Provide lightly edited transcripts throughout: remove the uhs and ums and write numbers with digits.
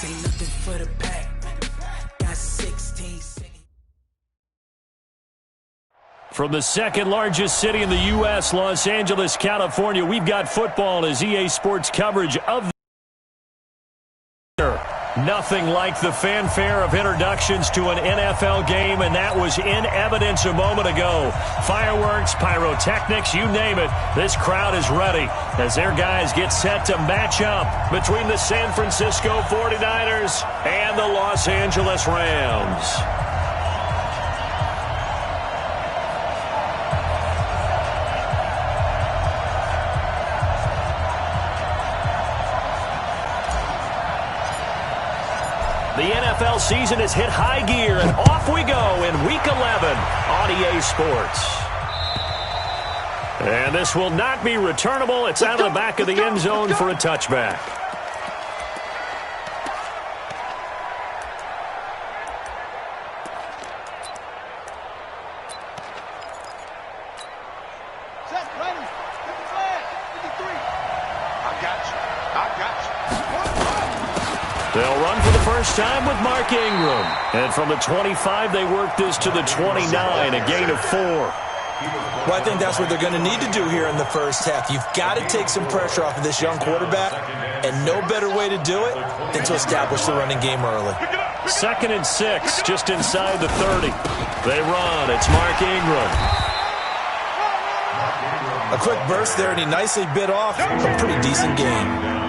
This ain't nothing for the pack. Got 16. From the second largest city in the U.S., Los Angeles, California, we've got football as EA Sports coverage of the nothing like the fanfare of introductions to an NFL game, and that was in evidence a moment ago. Fireworks, pyrotechnics, you name it. This crowd is ready as their guys get set to match up between the San Francisco 49ers and the Los Angeles Rams. The NFL season has hit high gear, and off we go in Week 11 on EA Sports. And this will not be returnable. It's out of the back of the end zone for a touchback. They'll run for the first time with Mark Ingram. And from the 25, they work this to the 29, a gain of 4. Well, I think that's what they're going to need to do here in the first half. You've got to take some pressure off of this young quarterback, and no better way to do it than to establish the running game early. 2nd and 6, just inside the 30. They run. It's Mark Ingram. A quick burst there, and he nicely bit off a pretty decent gain.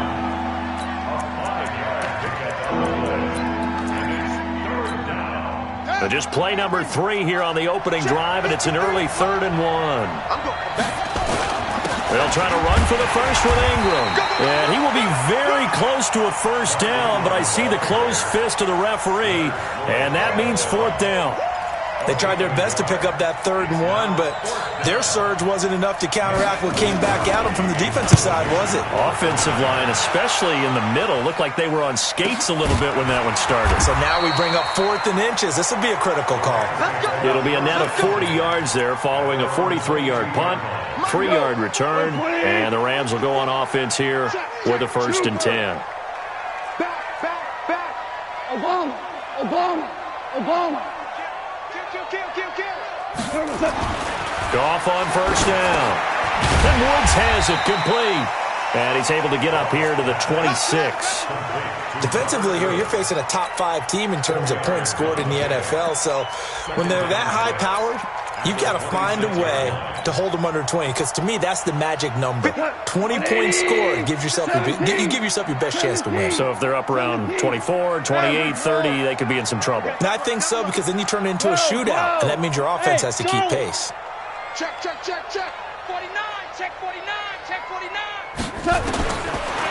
So just play number 3 here on the opening drive, and it's an early 3rd and 1. They'll try to run for the first with Ingram. And he will be very close to a first down, but I see the closed fist of the referee, and that means 4th down. They tried their best to pick up that 3rd and 1, but their surge wasn't enough to counteract what came back at them from the defensive side, was it? Offensive line, especially in the middle, looked like they were on skates a little bit when that one started. So now we bring up 4th and inches. This will be a critical call. It'll be a net of 40 yards there following a 43-yard punt, 3-yard return, and the Rams will go on offense here with a 1st and 10. Back. Obama. Goff on first down. And Woods has it complete. And he's able to get up here to the 26. Defensively here, you're facing a top 5 team in terms of points scored in the NFL. So when they're that high-powered, you've got to find a way to hold them under 20. Because to me, that's the magic number. 20 points scored, you give yourself your best chance to win. So if they're up around 24, 28, 30, they could be in some trouble. And I think so, because then you turn it into a shootout, and that means your offense has to keep pace. Check. 49, check 49.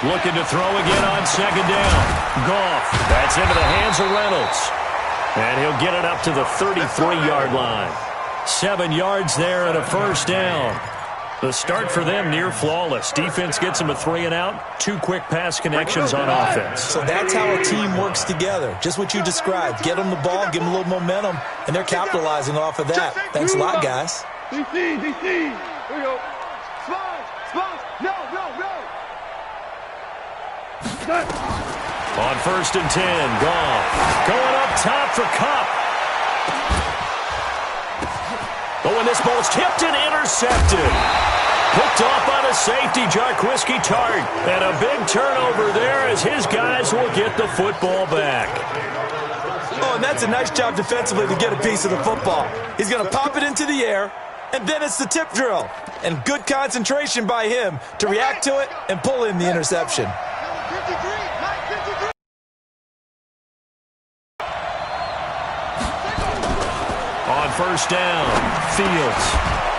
Looking to throw again on 2nd down. Goff. That's into the hands of Reynolds. And he'll get it up to the 33-yard line. 7 yards there and a first down. The start for them near flawless. Defense gets them a 3 and out. 2 quick pass connections on offense. So that's how a team works together. Just what you described. Get them the ball, give them a little momentum, and they're capitalizing off of that. Thanks a lot, guys. DC. Here we go. Spot. No. On 1st and 10, Goff. Going up top for Kupp. But when this ball's tipped and intercepted. Picked off by the safety, Jarquiski Tart. And a big turnover there as his guys will get the football back. Oh, and that's a nice job defensively to get a piece of the football. He's going to pop it into the air, and then it's the tip drill. And good concentration by him to react to it and pull in the interception. On first down, Fields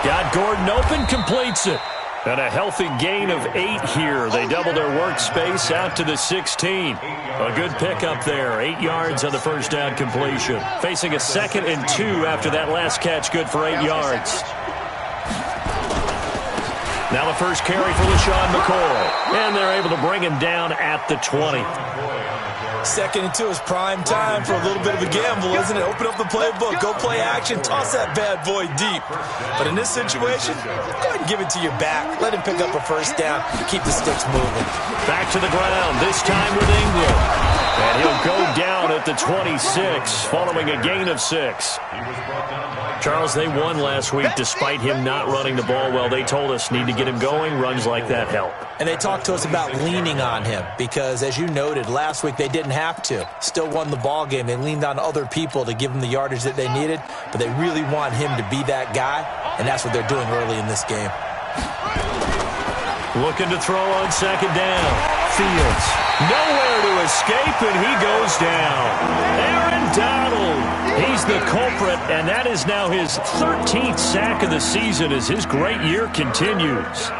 got Gordon open, completes it. And a healthy gain of 8 here. They double their workspace out to the 16. A good pickup there. 8 yards on the first down completion. Facing a 2nd and 2 after that last catch, good for 8 yards. Now the first carry for LaShawn McCoy. And they're able to bring him down at the 20. 2nd and 2 is prime time for a little bit of a gamble, isn't it? Open up the playbook, go play action, toss that bad boy deep. But in this situation, go ahead and give it to your back. Let him pick up a first down, keep the sticks moving. Back to the ground, this time with Ingram. And he'll go down at the 26 following a gain of 6. Charles, they won last week despite him not running the ball well. They told us need to get him going. Runs like that help. And they talked to us about leaning on him because, as you noted, last week they didn't have to. Still won the ball game. They leaned on other people to give them the yardage that they needed, but they really want him to be that guy, and that's what they're doing early in this game. Looking to throw on second down. Fields. Nowhere to escape, and he goes down. Aaron Donald. He's the culprit, and that is now his 13th sack of the season as his great year continues.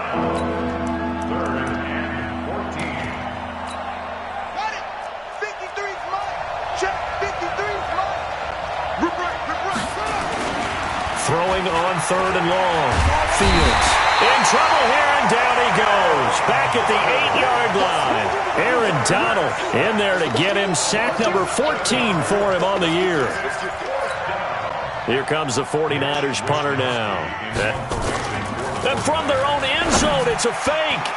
Throwing on third and long. Fields in trouble here, and down he goes. Back at the 8-yard line. Aaron Donald in there to get him. Sack number 14 for him on the year. Here comes the 49ers punter now. And from their own end zone, it's a fake.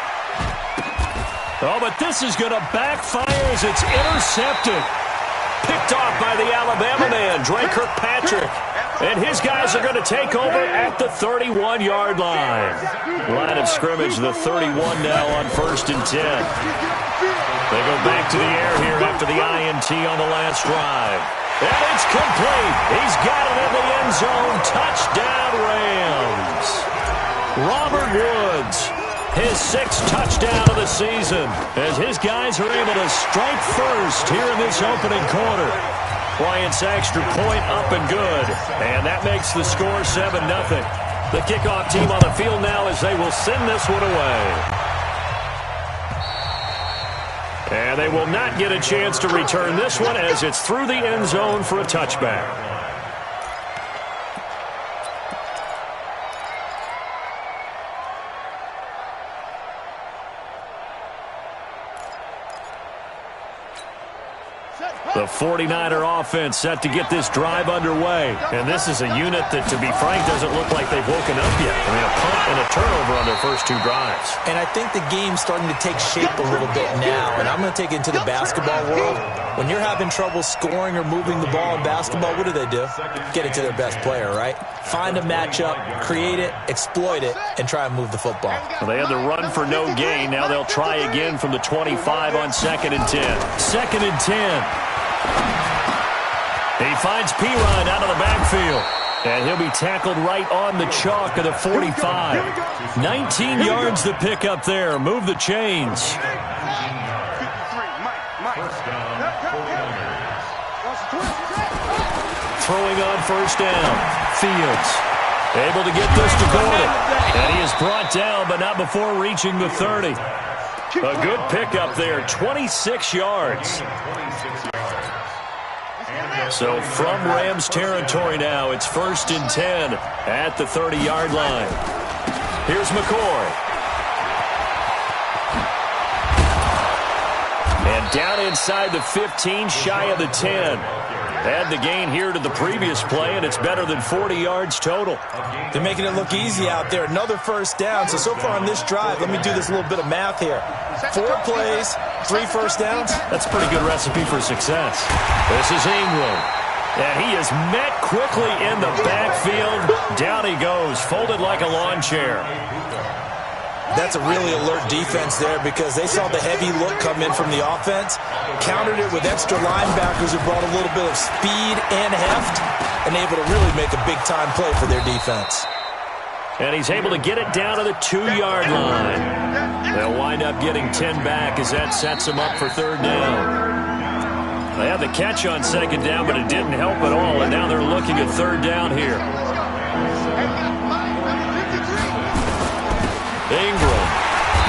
Oh, but this is going to backfire as it's intercepted. Picked off by the Alabama man, Dre Kirkpatrick. And his guys are going to take over at the 31-yard line. Line of scrimmage, the 31 now on 1st and 10. They go back to the air here after the INT on the last drive. And it's complete. He's got it in the end zone. Touchdown, Rams. Robert Woods, his 6th touchdown of the season, as his guys are able to strike first here in this opening quarter. Bryant's extra point up and good. And that makes the score 7-0. The kickoff team on the field now as they will send this one away. And they will not get a chance to return this one as it's through the end zone for a touchback. The 49er offense set to get this drive underway. And this is a unit that, to be frank, doesn't look like they've woken up yet. I mean, a punt and a turnover on their first 2 drives. And I think the game's starting to take shape a little bit now. And I'm going to take it into the basketball world. When you're having trouble scoring or moving the ball in basketball, what do? Get it to their best player, right? Find a matchup, create it, exploit it, and try and move the football. Well, they had the run for no gain. Now they'll try again from the 25 on 2nd and 10. 2nd and 10. He finds Pirine out of the backfield. And he'll be tackled right on the chalk of the 45. 19 yards to pick up there. Move the chains. Throwing on 1st down. Fields able to get this to Gordon. And he is brought down, but not before reaching the 30. A good pickup there. 26 yards. So from Rams territory now, it's 1st and 10 at the 30-yard line. Here's McCoy. And down inside the 15, shy of the 10. Add the gain here to the previous play, and it's better than 40 yards total. They're making it look easy out there. Another 1st down. So far on this drive, let me do this little bit of math here. 4 plays, 3 1st downs. That's a pretty good recipe for success. This is Ingram. And he is met quickly in the backfield. Down he goes, folded like a lawn chair. That's a really alert defense there because they saw the heavy look come in from the offense, countered it with extra linebackers who brought a little bit of speed and heft, and able to really make a big-time play for their defense. And he's able to get it down to the 2-yard line. They'll wind up getting 10 back as that sets him up for 3rd down. They had the catch on 2nd down, but it didn't help at all, and now they're looking at 3rd down here. Ingram.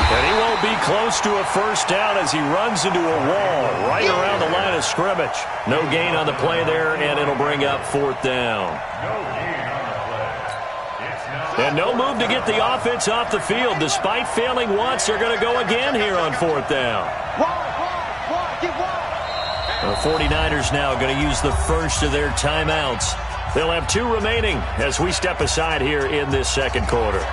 And he won't be close to a 1st down as he runs into a wall right around the line of scrimmage. No gain on the play there, and it'll bring up 4th down. And no move to get the offense off the field. Despite failing once, they're going to go again here on 4th down. The 49ers now going to use the first of their timeouts. They'll have 2 remaining as we step aside here in this 2nd quarter.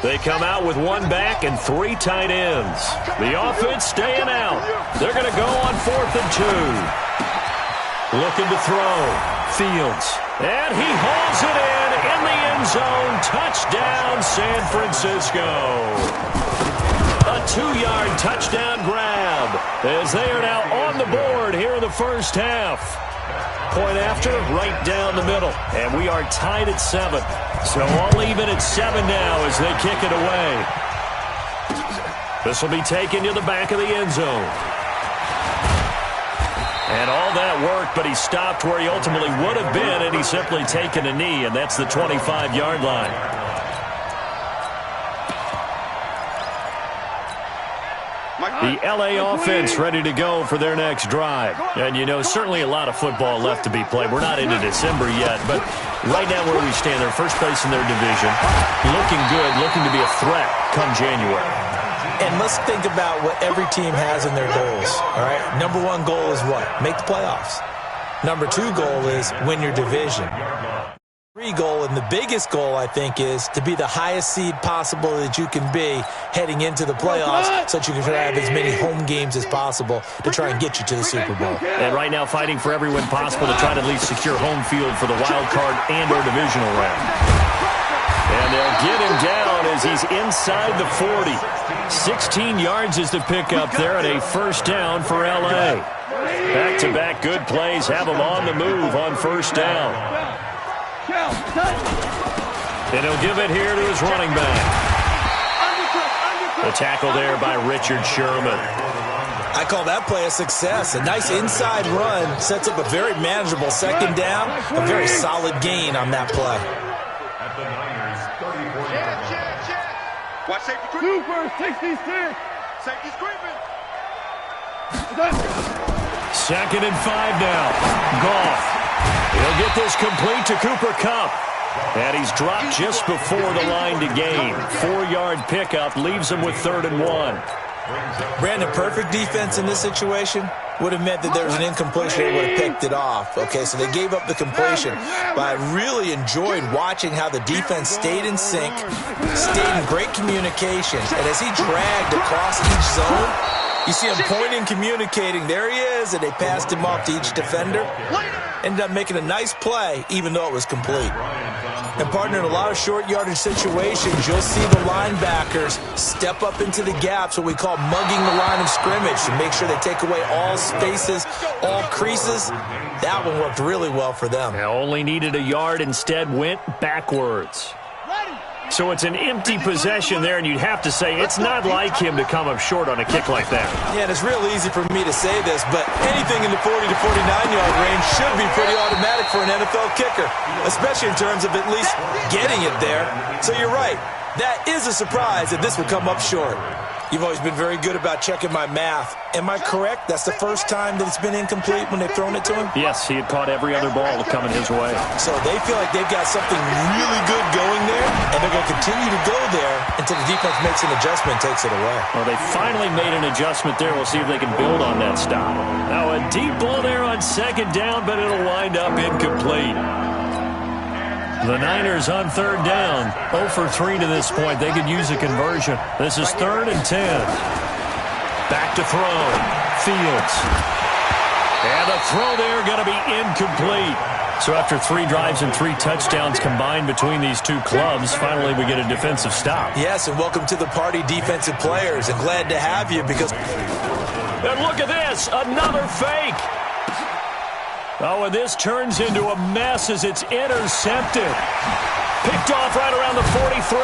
They come out with one back and 3 tight ends. The offense staying out. They're going to go on 4th and 2. Looking to throw. Fields. And he hauls it in the end zone. Touchdown, San Francisco. A 2-yard touchdown grab as they are now on the board here in the first half. Point after, right down the middle. And we are tied at 7. So all even at 7 now as they kick it away. This will be taken to the back of the end zone. And all that work, but he stopped where he ultimately would have been, and he's simply taken a knee, and that's the 25-yard line. The L.A. offense ready to go for their next drive. And, you know, certainly a lot of football left to be played. We're not into December yet, but right now where we stand, they're first place in their division. Looking good, looking to be a threat come January. And let's think about what every team has in their goals, all right? Number 1 goal is what? Make the playoffs. Number 2 goal is win your division. 3 goal, and the biggest goal, I think, is to be the highest seed possible that you can be heading into the playoffs so that you can have as many home games as possible to try and get you to the Super Bowl. And right now fighting for every win possible to try to at least secure home field for the wild card and or divisional round. And they'll get him down as he's inside the 40. 16 yards is the pickup there and a first down for L.A. Back-to-back good plays have him on the move on first down. And he'll give it here to his running back. The tackle there by Richard Sherman. I call that play a success. A nice inside run sets up a very manageable second down. A very solid gain on that play. Watch safety creeping. Super 66. Safety's creeping. 2nd and 5 now. Goff. He'll get this complete to Cooper Kupp. And he's dropped just before the line to gain. 4-yard pickup leaves him with 3rd and 1. Brandon, perfect defense in this situation would have meant that there was an incompletion. They would have picked it off. Okay, so they gave up the completion. But I really enjoyed watching how the defense stayed in sync, stayed in great communication. And as he dragged across each zone, you see him pointing, communicating. There he is, and they passed him off to each defender. Ended up making a nice play, even though it was complete. And, partner, in a lot of short yardage situations, you'll see the linebackers step up into the gaps, what we call mugging the line of scrimmage, to make sure they take away all spaces, all creases. That one worked really well for them. Now only needed a yard, instead went backwards. So it's an empty possession there, and you'd have to say it's not like him to come up short on a kick like that. Yeah, and it's real easy for me to say this, but anything in the 40 to 49-yard range should be pretty automatic for an NFL kicker, especially in terms of at least getting it there. So you're right. That is a surprise that this would come up short. You've always been very good about checking my math. Am I correct? That's the first time that it's been incomplete when they've thrown it to him? Yes, he had caught every other ball coming his way. So they feel like they've got something really good going there, and they're going to continue to go there until the defense makes an adjustment and takes it away. Well, they finally made an adjustment there. We'll see if they can build on that stop. Now a deep ball there on 2nd down, but it'll wind up incomplete. The Niners on 3rd down. 0 for 3 to this point. They could use a conversion. This is 3rd and 10. Back to throw. Fields. And the throw there going to be incomplete. So after 3 drives and 3 touchdowns combined between these two clubs, finally we get a defensive stop. Yes, and welcome to the party, defensive players. And glad to have you because... And look at this. Another fake. Oh, and this turns into a mess as it's intercepted. Picked off right around the 43.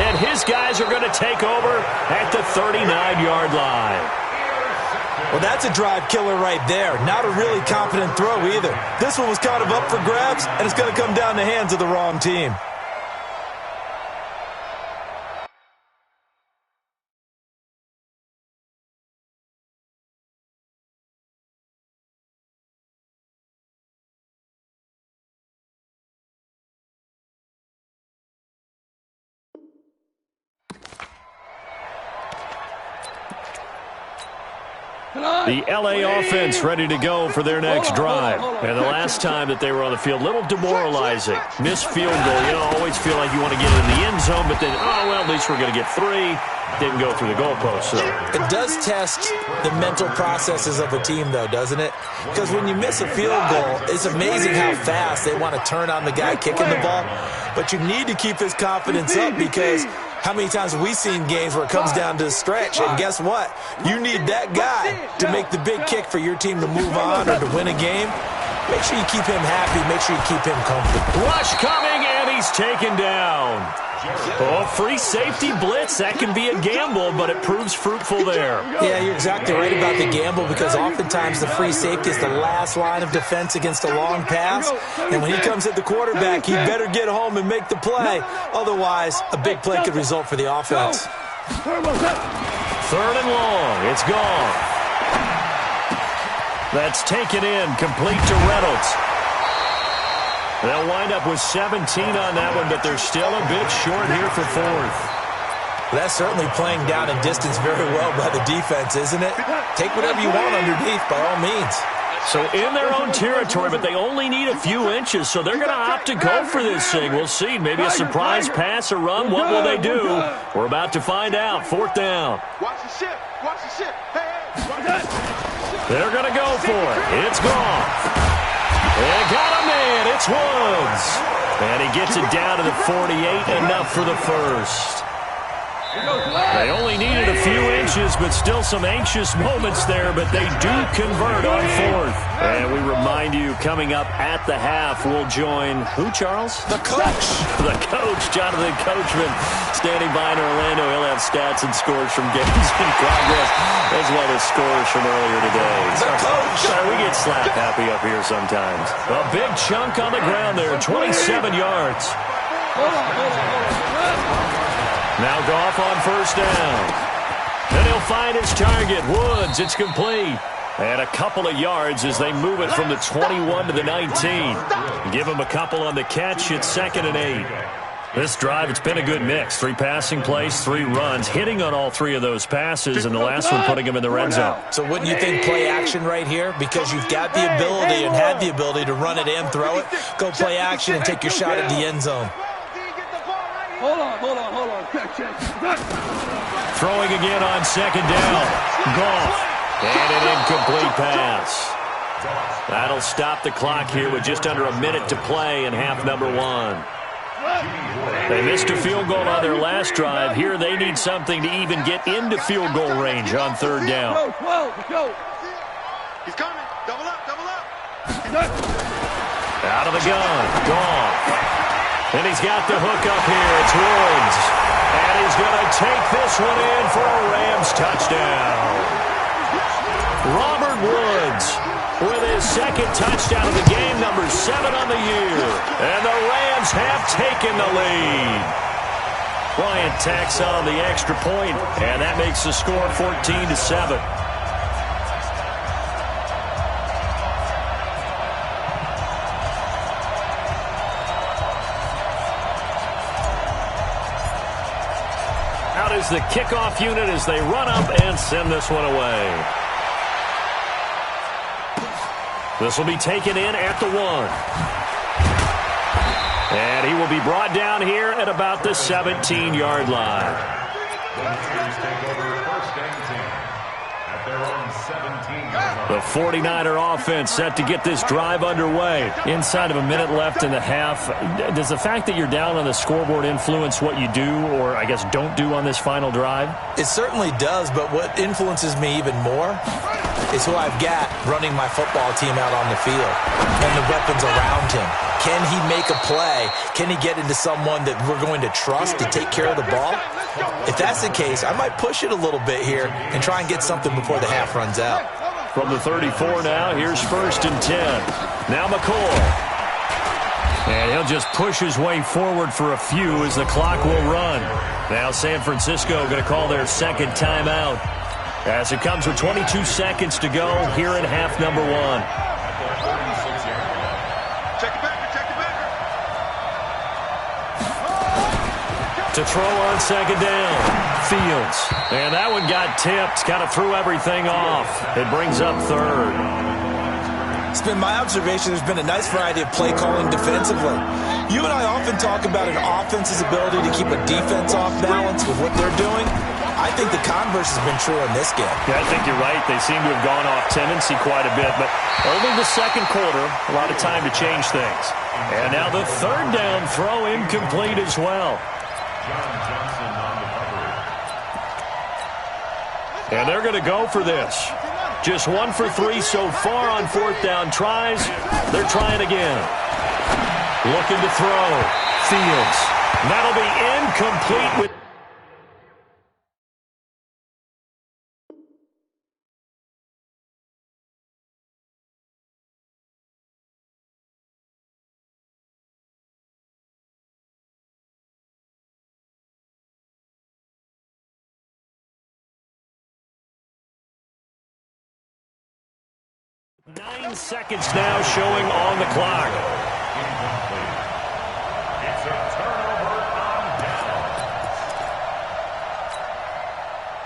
And his guys are going to take over at the 39-yard line. Well, that's a drive killer right there. Not a really confident throw either. This one was kind of up for grabs, and it's going to come down the hands of the wrong team. The LA offense ready to go for their next drive. And the last time that they were on the field, a little demoralizing. Missed field goal. You know, always feel like you want to get in the end zone, but then, oh, well, at least we're going to get 3. Didn't go through the goalpost. So it does test the mental processes of a team, though, doesn't it? Because when you miss a field goal, it's amazing how fast they want to turn on the guy kicking the ball. But you need to keep his confidence up, because how many times have we seen games where it comes down to the stretch, and guess what? You need that guy to make the big kick for your team to move on or to win a game. Make sure you keep him happy. Make sure you keep him comfortable. Rush coming, and he's taken down. Oh, free safety blitz. That can be a gamble, but it proves fruitful there. Yeah, you're exactly right about the gamble, because oftentimes the free safety is the last line of defense against a long pass. And when he comes at the quarterback, he better get home and make the play. Otherwise, a big play could result for the offense. 3rd and long. It's gone. That's taken in, complete to Reynolds. They'll wind up with 17 on that one, but they're still a bit short here for 4th. That's certainly playing down in distance very well by the defense, isn't it? Take whatever you want underneath, by all means. So in their own territory, but they only need a few inches, so they're going to opt to go for this thing. We'll see. Maybe a surprise pass or run. What will they do? We're about to find out. 4th down. Watch the ship. Watch the ship. Hey. They're going to go for it. It's gone. They got a man. It's Woods. And he gets it down to the 48, enough for the first. They only needed a few inches, but still some anxious moments there, but they do convert on 4th. And we remind you, coming up at the half, we'll join who, Charles? The coach. The coach, Jonathan Coachman, standing by in Orlando. He'll have stats and scores from games in progress, as well as scores from earlier today. The coach. Sorry, we get slap happy up here sometimes. A big chunk on the ground there, 27 yards. Now Goff on 1st down. Then he'll find his target, Woods. It's complete. And a couple of yards as they move it from the 21 to the 19. Give him a couple on the catch. It's 2nd and 8. This drive, it's been a good mix. 3 passing plays, 3 runs, hitting on all 3 of those passes, and the last one putting him in the red zone. So wouldn't you think play action right here? Because you've got the ability and had the ability to run it and throw it. Go play action and take your shot at the end zone. Hold on. Throwing again on 2nd down. Goff. And an incomplete pass. That'll stop the clock here with just under a minute to play in half number 1. They missed a field goal on their last drive. Here they need something to even get into field goal range on 3rd down. He's coming. Double up. Out of the gun. Goff. And he's got the hook up here. It's Woods. And he's going to take this one in for a Rams touchdown. Robert Woods with his 2nd touchdown of the game, number 7 on the year. And the Rams have taken the lead. Bryant tacks on the extra point, and that makes the score 14-7. Out is the kickoff unit as they run up and send this one away. This will be taken in at the 1. And he will be brought down here at about the 17-yard line. The 49er offense set to get this drive underway. Inside of a minute left in the half. Does the fact that you're down on the scoreboard influence what you do, or I guess don't do on this final drive? It certainly does, but what influences me even more is who I've got running my football team out on the field and the weapons around him. Can he make a play? Can he get into someone that we're going to trust to take care of the ball? If that's the case, I might push it a little bit here and try and get something before the half runs out. From the 34 now, here's 1st and 10. Now McCoy. And he'll just push his way forward for a few as the clock will run. Now San Francisco going to call their 2nd timeout as it comes with 22 seconds to go here in half number 1. To throw on second down. Fields. And that one got tipped. Kind of threw everything off. It brings up third. It's been my observation there's been a nice variety of play calling defensively. You and I often talk about an offense's ability to keep a defense off balance with what they're doing. I think the converse has been true in this game. Yeah, I think you're right. They seem to have gone off tendency quite a bit, but only the second quarter, a lot of time to change things. And now the third down throw incomplete as well. And they're going to go for this. Just 1 for 3 so far on fourth down tries. They're trying again. Looking to throw. Fields. That'll be incomplete with... Nine seconds now showing on the clock. It's a turnover on down.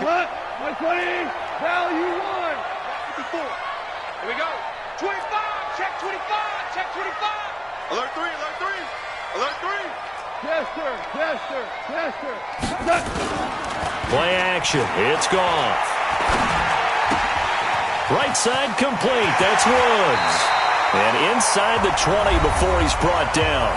What? 120. Value 1. 54. Here we go. 25. Check 25. Check 25. Alert 3. Alert 3. Alert 3. Yes, sir. Yes, sir. Yes, sir. Play action. It's gone. Right side complete. That's Woods. And inside the 20 before he's brought down.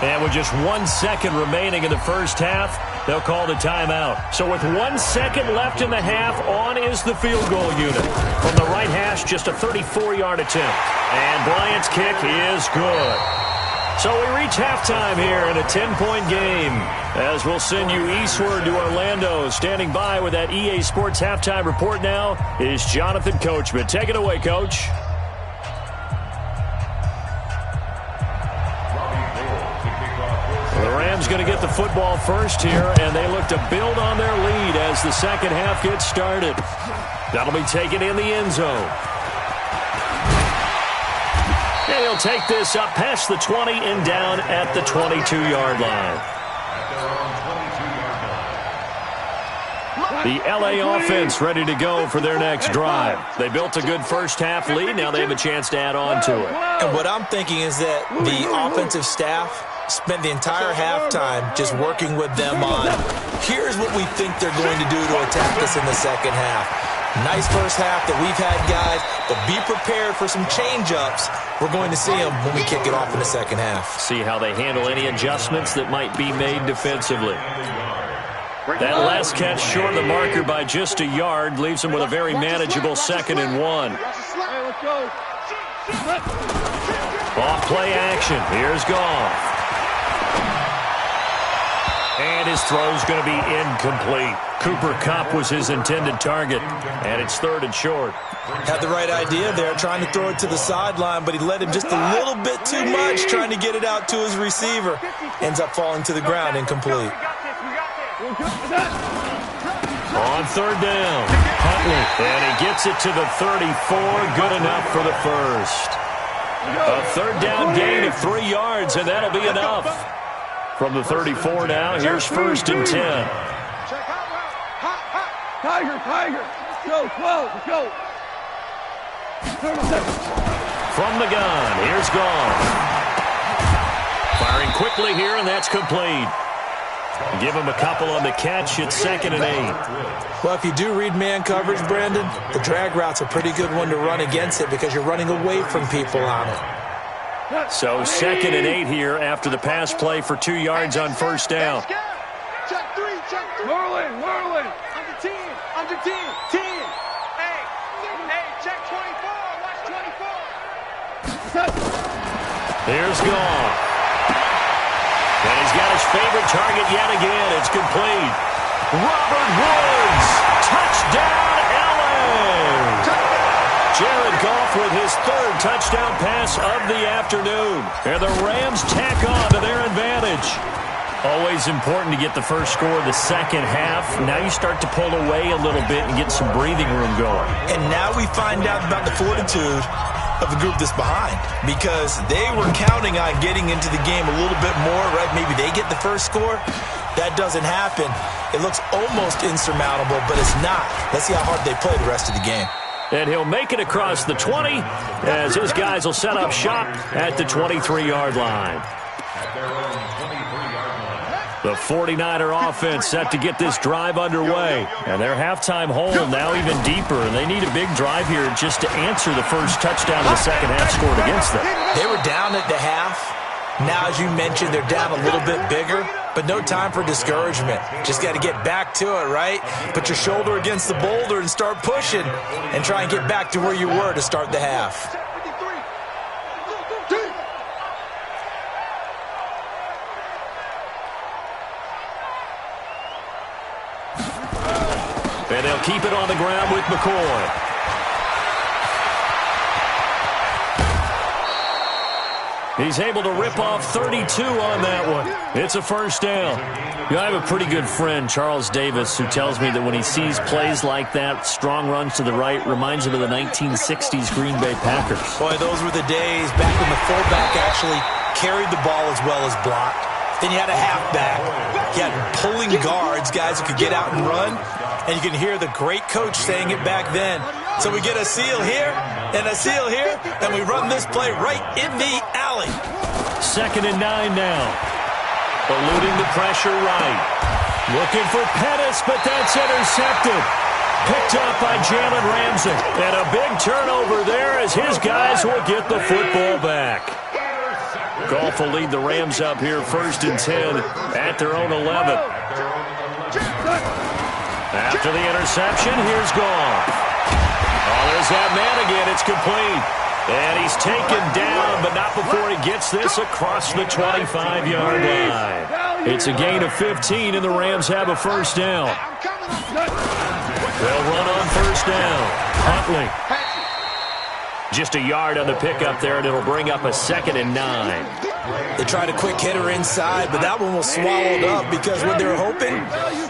And with just 1 second remaining in the first half, they'll call the timeout. So with 1 second left in the half, on is the field goal unit. From the right hash, just a 34-yard attempt. And Bryant's kick is good. So we reach halftime here in a 10-point game. As we'll send you eastward to Orlando. Standing by with that EA Sports halftime report now is Jonathan Coachman. Take it away, Coach. The Rams going to get the football first here, and they look to build on their lead as the second half gets started. That'll be taken in the end zone. And he'll take this up past the 20 and down at the 22-yard line. The LA offense ready to go for their next drive. They built a good first-half lead. Now they have a chance to add on to it. And what I'm thinking is that the offensive staff spent the entire halftime just working with them on, here's what we think they're going to do to attack us in the second half. Nice first half that we've had, guys, but be prepared for some change-ups. We're going to see them when we kick it off in the second half. See how they handle any adjustments that might be made defensively. That last catch short of the marker by just a yard leaves them with a very manageable 2nd and 1. Off play action. Here's Goff. And his throw's going to be incomplete. Cooper Kupp was his intended target, and it's 3rd and short. Had the right idea there, trying to throw it to the sideline, but he let him just a little bit too much, trying to get it out to his receiver. Ends up falling to the ground, incomplete. On 3rd down, Huntley, and he gets it to the 34, good enough for the first. A 3rd down gain of 3 yards, and that'll be enough. From the 34 now, here's 1st and 10. Tiger, Tiger. Go, 12, let's go. From the gun, here's Goff. Firing quickly here, and that's complete. Give him a couple on the catch. It's 2nd and 8. Well, if you do read man coverage, Brandon, the drag route's a pretty good one to run against it because you're running away from people on it. So 2nd and 8 here after the pass play for 2 yards on 1st down. Check 3, check 3. Merlin. Under 10, under 10, 10. Hey, check 24, watch 24. Here's Goff. And he's got his favorite target yet again. It's complete. Robert Woods. Touchdown, LA. Jared Goff with his 3rd touchdown pass of the afternoon. And the Rams tack on to their advantage. Always important to get the first score of the second half. Now you start to pull away a little bit and get some breathing room going. And now we find out about the fortitude of the group that's behind, because they were counting on getting into the game a little bit more, right? Maybe they get the first score. that doesn't happen, it looks almost insurmountable, but it's not. Let's see how hard they play the rest of the game. And he'll make it across the 20 as his guys will set up shop at the 23-yard line. The 49er offense set to get this drive underway. And their halftime hole now even deeper. And they need a big drive here just to answer the first touchdown of the second half scored against them. They were down at the half. Now, as you mentioned, they're down a little bit bigger. But no time for discouragement. Just got to get back to it, right? Put your shoulder against the boulder and start pushing. And try and get back to where you were to start the half. And they'll keep it on the ground with McCoy. He's able to rip off 32 on that one. It's a first down. You know, I have a pretty good friend, Charles Davis, who tells me that when he sees plays like that, strong runs to the right, reminds him of the 1960s Green Bay Packers. Boy, those were the days back when the fullback actually carried the ball as well as blocked. Then you had a halfback. You had pulling guards, guys who could get out and run. And you can hear the great coach saying it back then. So we get a seal here and a seal here, and we run this play right in the alley. 2nd and 9 now. Eluding the pressure right. Looking for Pettis, but that's intercepted. Picked up by Jalen Ramsey. And a big turnover there as his guys will get the football back. Goff will lead the Rams up here 1st and 10 at their own 11. After the interception, here's Goff. Oh, there's that man again. It's complete. And he's taken down, but not before he gets this across the 25-yard line. It's a gain of 15, and the Rams have a first down. They'll run on first down. Huntley. Just a yard on the pickup there, and it'll bring up a 2nd and 9. They tried a quick hitter inside, but that one was swallowed up because what they were hoping,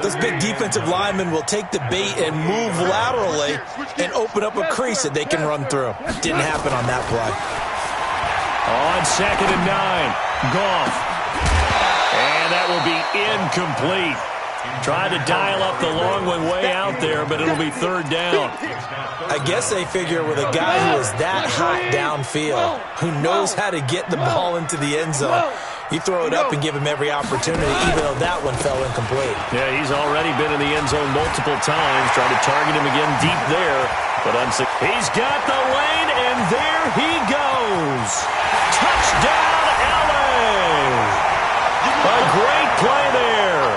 this big defensive lineman will take the bait and move laterally and open up a crease that they can run through. Didn't happen on that play. On 2nd and 9, Goff. And that will be incomplete. Tried to dial up the long one way out there, but it'll be 3rd down. I guess they figure with a guy who is that hot downfield, who knows how to get the ball into the end zone, you throw it up and give him every opportunity, even though that one fell incomplete. Yeah, he's already been in the end zone multiple times. Tried to target him again deep there, but unsuccessful. He's got the lane, and there he goes. Touchdown, LA! A great play there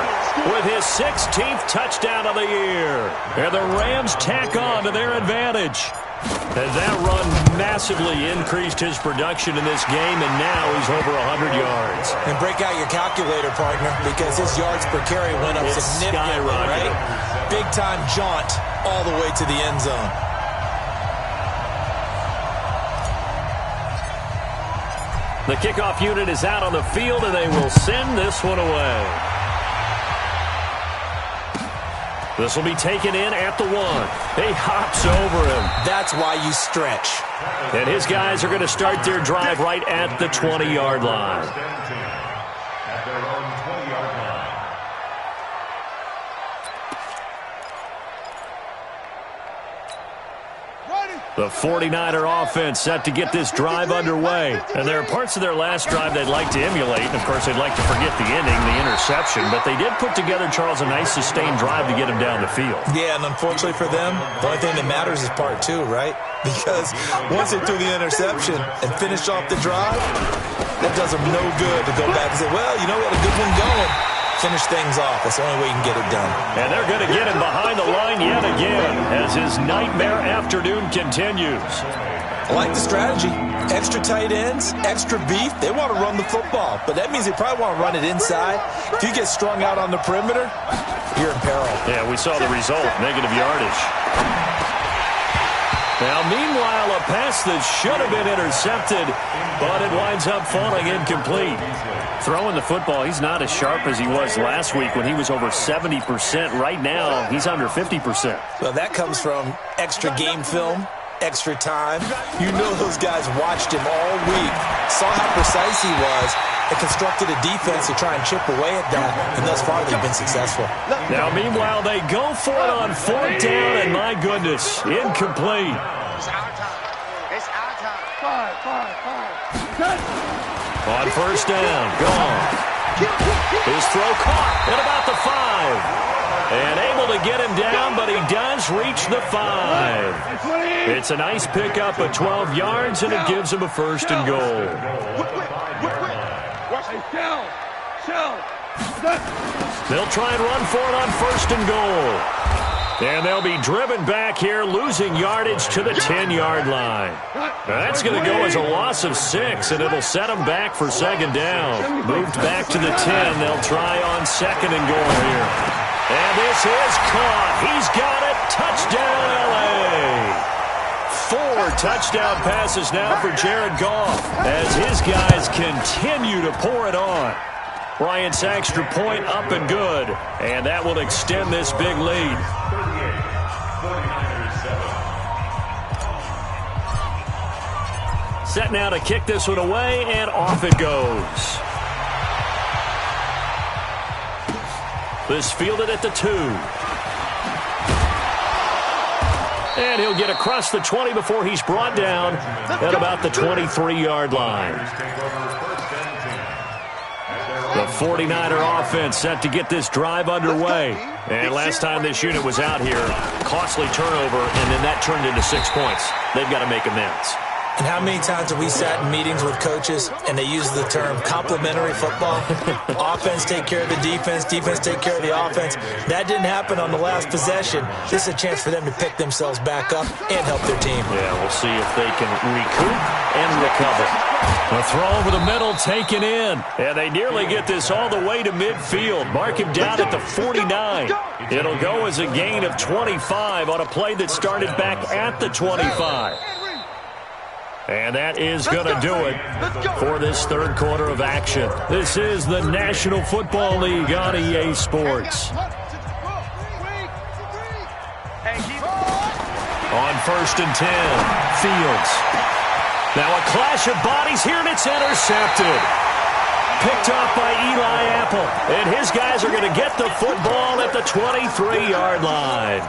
with his 16th touchdown of the year. And the Rams tack on to their advantage. And that run massively increased his production in this game, and now he's over 100 yards. And break out your calculator, partner, because his yards per carry went up significantly, right? Big-time jaunt all the way to the end zone. The kickoff unit is out on the field, and they will send this one away. This will be taken in at the 1. He hops over him. That's why you stretch. And his guys are going to start their drive right at the 20-yard line. The 49er offense set to get this drive underway. And there are parts of their last drive they'd like to emulate. And, of course, they'd like to forget the ending, the interception. But they did put together, Charles, a nice sustained drive to get him down the field. Yeah, and unfortunately for them, the only thing that matters is part 2, right? Because once they threw the interception and finished off the drive, that does them no good to go back and say, well, you know, we had a good one going. Finish things off. That's the only way you can get it done. And they're going to get him behind the line yet again as his nightmare afternoon continues. I like the strategy. Extra tight ends, extra beef. They want to run the football, but that means they probably want to run it inside. If you get strung out on the perimeter, you're in peril. Yeah, we saw the result, negative yardage. Now, meanwhile, a pass that should have been intercepted, but it winds up falling incomplete. Throwing the football, he's not as sharp as he was last week when he was over 70%. Right now, he's under 50%. Well, that comes from extra game film, extra time. You know those guys watched him all week, saw how precise he was, and constructed a defense to try and chip away at that, and thus far they've been successful. Now, meanwhile, they go for it on 4th down, and my goodness, incomplete. It's our time. It's our time. Five. On 1st down, gone. His throw caught at about the 5. And able to get him down, but he does reach the 5. It's a nice pickup of 12 yards, and it gives him a 1st and goal. They'll try and run for it on 1st and goal. And they'll be driven back here, losing yardage to the 10-yard line. That's going to go as a loss of 6, and it'll set them back for 2nd down. Moved back to the 10. They'll try on 2nd and goal here. And this is caught. He's got it. Touchdown, L.A. 4 touchdown passes now for Jared Goff as his guys continue to pour it on. Bryant's extra point up and good, and that will extend this big lead. Set now to kick this one away, and off it goes. This fielded at the 2. And he'll get across the 20 before he's brought down at about the 23-yard line. The 49er offense set to get this drive underway. And last time this unit was out here, costly turnover, and then that turned into 6 points. They've got to make amends. And how many times have we sat in meetings with coaches and they use the term complementary football? Offense take care of the defense, defense take care of the offense. That didn't happen on the last possession. This is a chance for them to pick themselves back up and help their team. Yeah, we'll see if they can recoup and recover. The throw over the middle taken in. And they nearly get this all the way to midfield. Mark him down at the 49. It'll go as a gain of 25 on a play that started back at the 25. And that is going to do it for this 3rd quarter of action. This is the National Football League on EA Sports. On 1st and 10, Fields. Now a clash of bodies here, and it's intercepted. Picked off by Eli Apple. And his guys are going to get the football at the 23-yard line.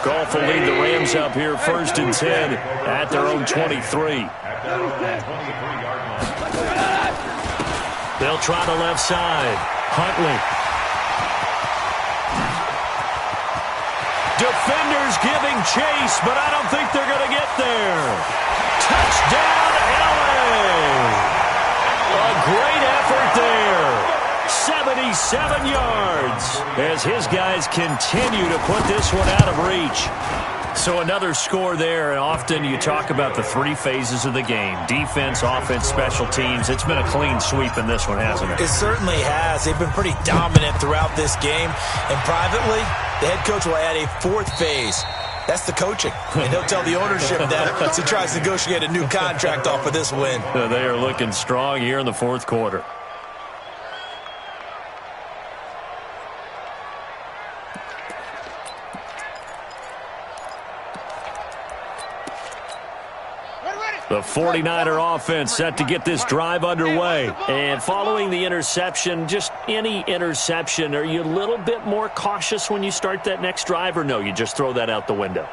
Goff will lead the Rams up here 1st and 10 at their own 23. They'll try the left side. Huntley. Defenders giving chase, but I don't think they're going to get there. Touchdown, L.A. A great effort there. 77 yards as his guys continue to put this one out of reach. So another score there, and often you talk about the 3 phases of the game. Defense, offense, special teams. It's been a clean sweep in this one, hasn't it? It certainly has. They've been pretty dominant throughout this game. And privately, the head coach will add a 4th phase. That's the coaching. And he'll tell the ownership that as he tries to negotiate a new contract off of this win. They are looking strong here in the 4th quarter. The 49er offense set to get this drive underway. And following the interception, just any interception, are you a little bit more cautious when you start that next drive, or no, you just throw that out the window?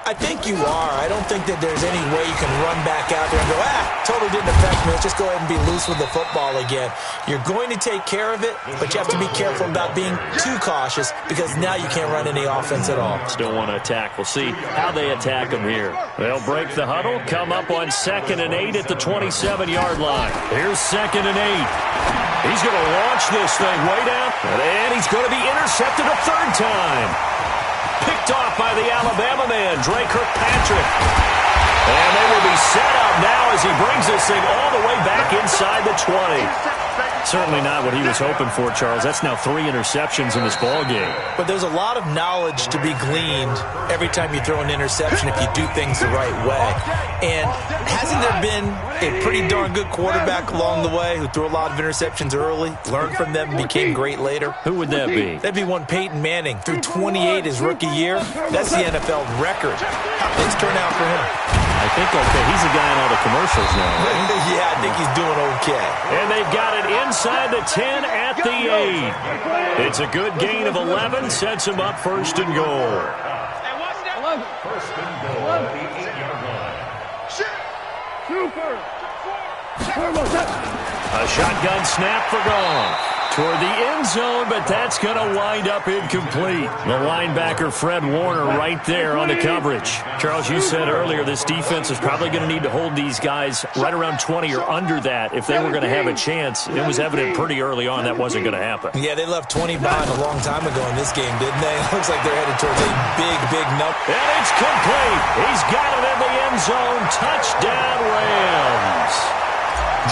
I think you are. I don't think that there's any way you can run back out there and go, totally didn't affect me. Let's just go ahead and be loose with the football again. You're going to take care of it, but you have to be careful about being too cautious because now you can't run any offense at all. Still want to attack. We'll see how they attack them here. They'll break the huddle, come up on 2nd and 8 at the 27-yard line. Here's 2nd and 8. He's going to launch this thing way down, and he's going to be intercepted a 3rd time. Picked off by the Alabama man, Dre Kirkpatrick. And they will be set up now as he brings this thing all the way back inside the 20. Certainly not what he was hoping for, Charles. That's now 3 interceptions in this ball game. But there's a lot of knowledge to be gleaned every time you throw an interception if you do things the right way. And hasn't there been a pretty darn good quarterback along the way who threw a lot of interceptions early, learned from them, and became great later? Who would that be? That'd be one Peyton Manning. Threw 28 his rookie year. That's the NFL record. How things turn out for him. I think okay. He's the guy in all the commercials now, right? Yeah, I think he's doing okay. And they've got it inside the 10 at the 8. It's a good gain of 11. Sets him up first and goal. First and goal at the 8-yard line. A shotgun snap for Goff toward the end zone, but that's going to wind up incomplete. The linebacker, Fred Warner, right there on the coverage. Charles, you said earlier this defense is probably going to need to hold these guys right around 20 or under that if they were going to have a chance. It was evident pretty early on that wasn't going to happen. Yeah, they left 20 behind a long time ago in this game, didn't they? Looks like they're headed towards a big number. And it's complete. He's got it in the end zone. Touchdown, Rams.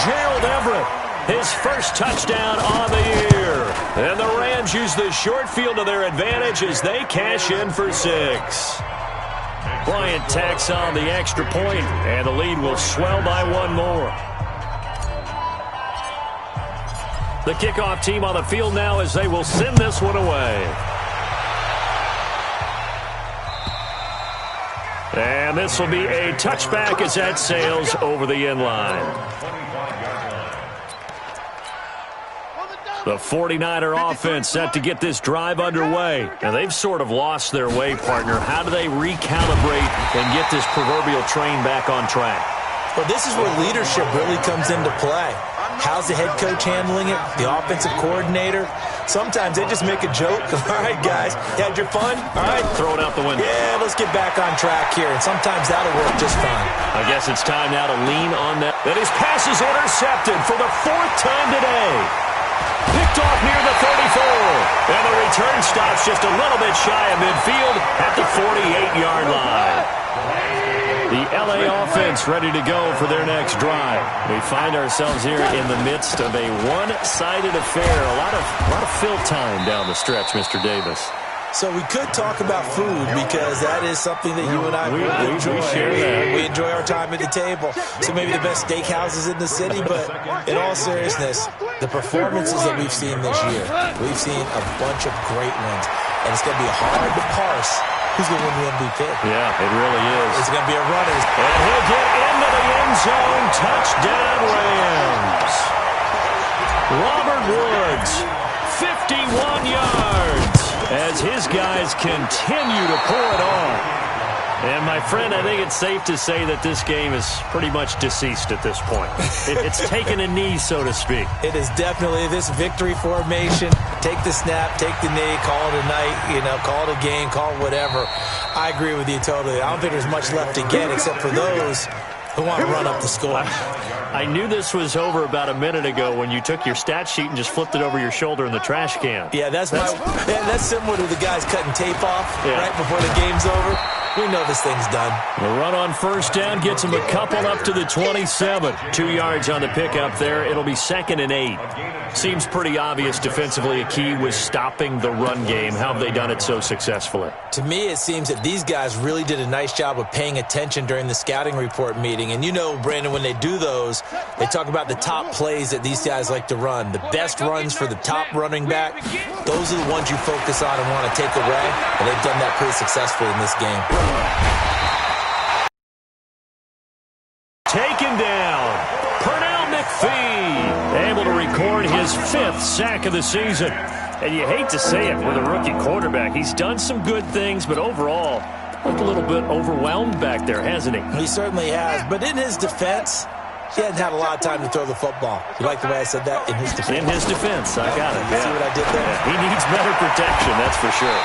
Gerald Everett, his first touchdown on the year. And the Rams use the short field to their advantage as they cash in for 6. Bryant tacks on the extra point, and the lead will swell by one more. The kickoff team on the field now as they will send this one away. And this will be a touchback as that sails over the end line. The 49er offense set to get this drive underway. Now, they've sort of lost their way, partner. How do they recalibrate and get this proverbial train back on track? Well, this is where leadership really comes into play. How's the head coach handling it? The offensive coordinator? Sometimes they just make a joke. All right, guys, you had your fun? All right. Throw it out the window. Yeah, let's get back on track here. And sometimes that'll work just fine. I guess it's time now to lean on that. That his pass is intercepted for the 4th time today. Picked off near the 34. And the return stops just a little bit shy of midfield at the 48-yard line. The L.A. offense ready to go for their next drive. We find ourselves here in the midst of a one-sided affair. A lot of fill time down the stretch, Mr. Davis. So we could talk about food because that is something that you and I really enjoy. We share that. We enjoy our time at the table. So maybe the best steakhouses in the city, but in all seriousness, the performances that we've seen this year, we've seen a bunch of great ones. And it's going to be hard to parse who's going to win the MVP. Yeah, it really is. It's going to be a runner. And he'll get into the end zone. Touchdown, Rams. Robert Woods, 51 yards. As his guys continue to pull it on. And, my friend, I think it's safe to say that this game is pretty much deceased at this point. It's taken a knee, so to speak. It is definitely this victory formation. Take the snap, take the knee, call it a night, call it a game, call it whatever. I agree with you totally. I don't think there's much left to get except for those who want to run up the score. I knew this was over about a minute ago when you took your stat sheet and just flipped it over your shoulder in the trash can. Yeah, that's similar to the guys cutting tape off right before the game's over. We know this thing's done. The run on first down gets him a couple up to the 27. 2 yards on the pickup there. It'll be 2nd and 8. Seems pretty obvious defensively a key was stopping the run game. How have they done it so successfully? To me, it seems that these guys really did a nice job of paying attention during the scouting report meeting. And you know, Brandon, when they do those, they talk about the top plays that these guys like to run. The best runs for the top running back, those are the ones you focus on and want to take away. And they've done that pretty successfully in this game. Taken down. Pernell McPhee able to record his 5th sack of the season. And you hate to say it with a rookie quarterback. He's done some good things, but overall, looked a little bit overwhelmed back there, hasn't he? He certainly has. But in his defense, he hasn't had a lot of time to throw the football. You like the way I said that? In his defense. In his defense. I got it. See what I did there? Yeah, he needs better protection, that's for sure.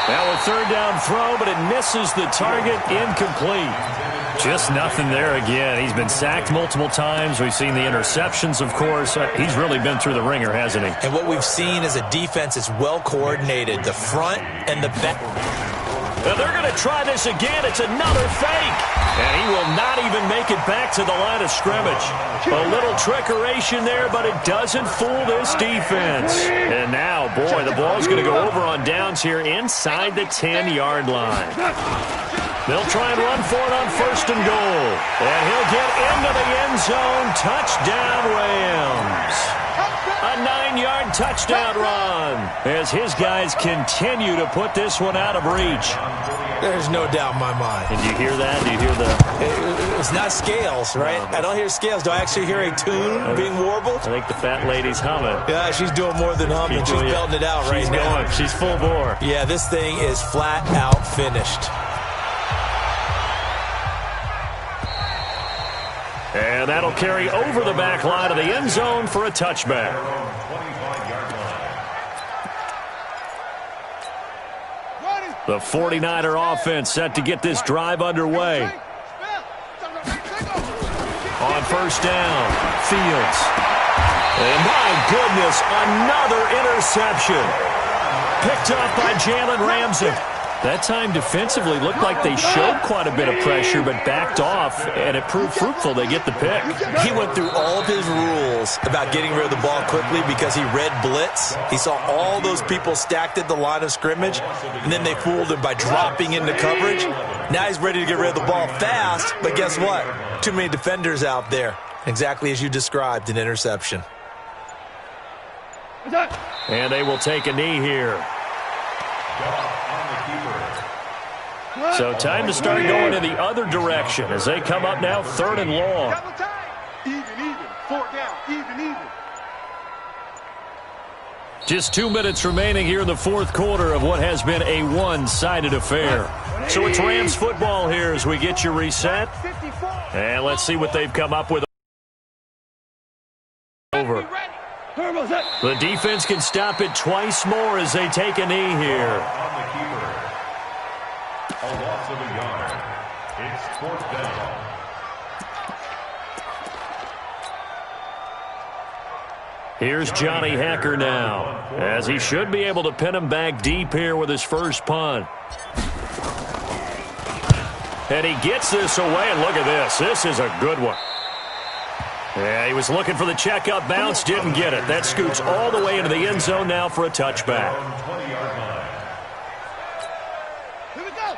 Now a 3rd down throw, but it misses the target. Incomplete. Just nothing there again. He's been sacked multiple times. We've seen the interceptions, of course. He's really been through the ringer, hasn't he? And what we've seen is a defense that's well coordinated. The front and the back. Now they're going to try this again. It's another fake. And he will not even make it back to the line of scrimmage. A little trickeration there, but it doesn't fool this defense. And now, boy, the ball's going to go over on downs here inside the 10-yard line. They'll try and run for it on 1st and goal. And he'll get into the end zone. Touchdown, Rams. A 9-yard touchdown run as his guys continue to put this one out of reach. There's no doubt in my mind. And do you hear that? Do you hear the... It's not scales, right? I don't hear scales. Do I actually hear a tune being warbled? I think the fat lady's humming. Yeah, she's doing more than humming. She's belting it out right now. She's full bore. Yeah, this thing is flat out finished. And that'll carry over the back line of the end zone for a touchback. The 49er offense set to get this drive underway. On first down, Fields. And my goodness, another interception. Picked up by Jalen Ramsey. That time defensively looked like they showed quite a bit of pressure but backed off, and it proved fruitful. They get the pick. He went through all of his rules about getting rid of the ball quickly because he read blitz. He saw all those people stacked at the line of scrimmage, and then they fooled him by dropping into coverage. Now he's ready to get rid of the ball fast, but guess what? Too many defenders out there. Exactly as you described, an interception. And they will take a knee here. So time to start going in the other direction as they come up now 3rd and long. Even. 4th down. Even. Just 2 minutes remaining here in the 4th quarter of what has been a one-sided affair. So it's Rams football here as we get you reset. And let's see what they've come up with. Over. The defense can stop it twice more as they take a knee here. A loss of a yard. It's 4th down. Here's Johnny Hacker now, as he should be able to pin him back deep here with his first punt. And he gets this away, and look at this. This is a good one. Yeah, he was looking for the checkup bounce, didn't get it. That scoots all the way into the end zone now for a touchback.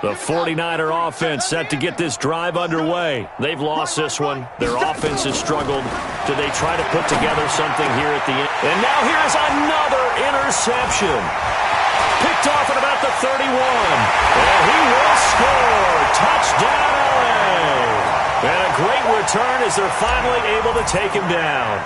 The 49er offense set to get this drive underway. They've lost this one. Their offense has struggled. Do they try to put together something here at the end? And now here's another interception. Picked off at about the 31. And he will score. Touchdown, LA. And a great return as they're finally able to take him down.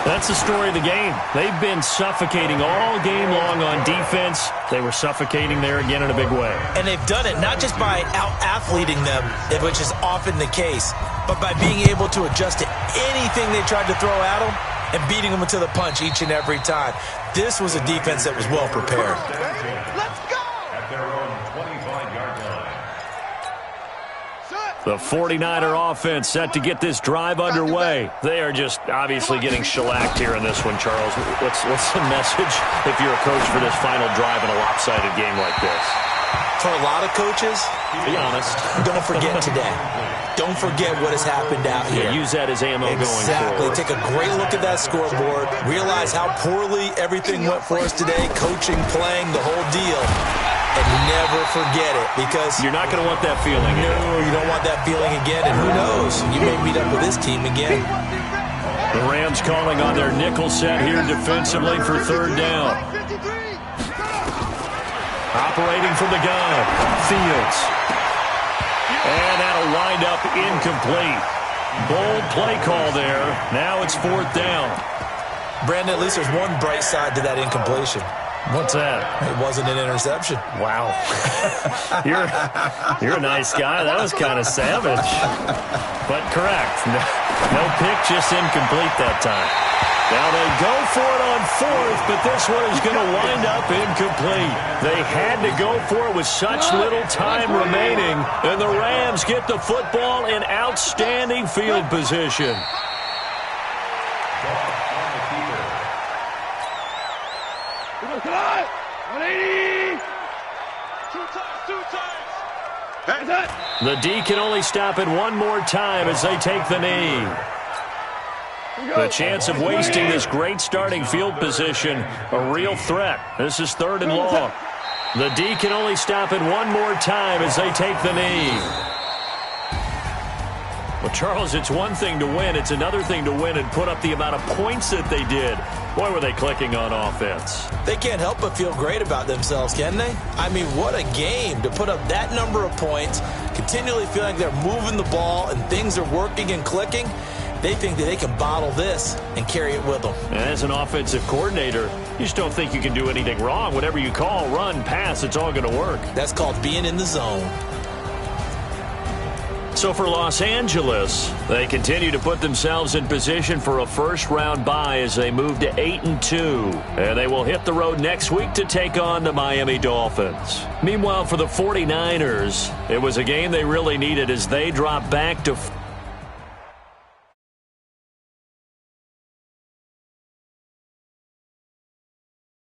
That's the story of the game. They've been suffocating all game long on defense. They were suffocating there again in a big way. And they've done it not just by out-athleting them, which is often the case, but by being able to adjust to anything they tried to throw at them and beating them to the punch each and every time. This was a defense that was well prepared. Let's go! At their own 25-yard line. The 49er offense set to get this drive underway. They are just obviously getting shellacked here in this one, Charles. What's the message if you're a coach for this final drive in a lopsided game like this? For a lot of coaches, be honest. Don't forget today. Don't forget what has happened out here. Yeah, use that as ammo going forward. Take a great look at that scoreboard. Realize how poorly everything went for us today. Coaching, playing, the whole deal. And never forget it, because you're not going to want that feeling again. No, you don't want that feeling again, and who knows? You may meet up with this team again. The Rams calling on their nickel set here defensively for 3rd down. Operating from the gun, Fields. And that'll wind up incomplete. Bold play call there. Now it's 4th down. Brandon, at least there's one bright side to that incompletion. What's that? It wasn't an interception. Wow. You're a nice guy. That was kind of savage. But correct. No pick, just incomplete that time. Now they go for it on 4th, but this one is going to wind up incomplete. They had to go for it with such little time remaining, and the Rams get the football in outstanding field position. Come on! 180! Two times! The D can only stop it one more time as they take the knee. The chance of wasting this great starting field position, a real threat. This is 3rd and long. The D can only stop it one more time as they take the knee. Well, Charles, it's one thing to win. It's another thing to win and put up the amount of points that they did. Boy, were they clicking on offense. They can't help but feel great about themselves, can they? I mean, what a game to put up that number of points, continually feeling they're moving the ball and things are working and clicking. They think that they can bottle this and carry it with them. And as an offensive coordinator, you just don't think you can do anything wrong. Whatever you call, run, pass, it's all going to work. That's called being in the zone. So for Los Angeles, they continue to put themselves in position for a first-round bye as they move to 8-2. And they will hit the road next week to take on the Miami Dolphins. Meanwhile, for the 49ers, it was a game they really needed as they drop back to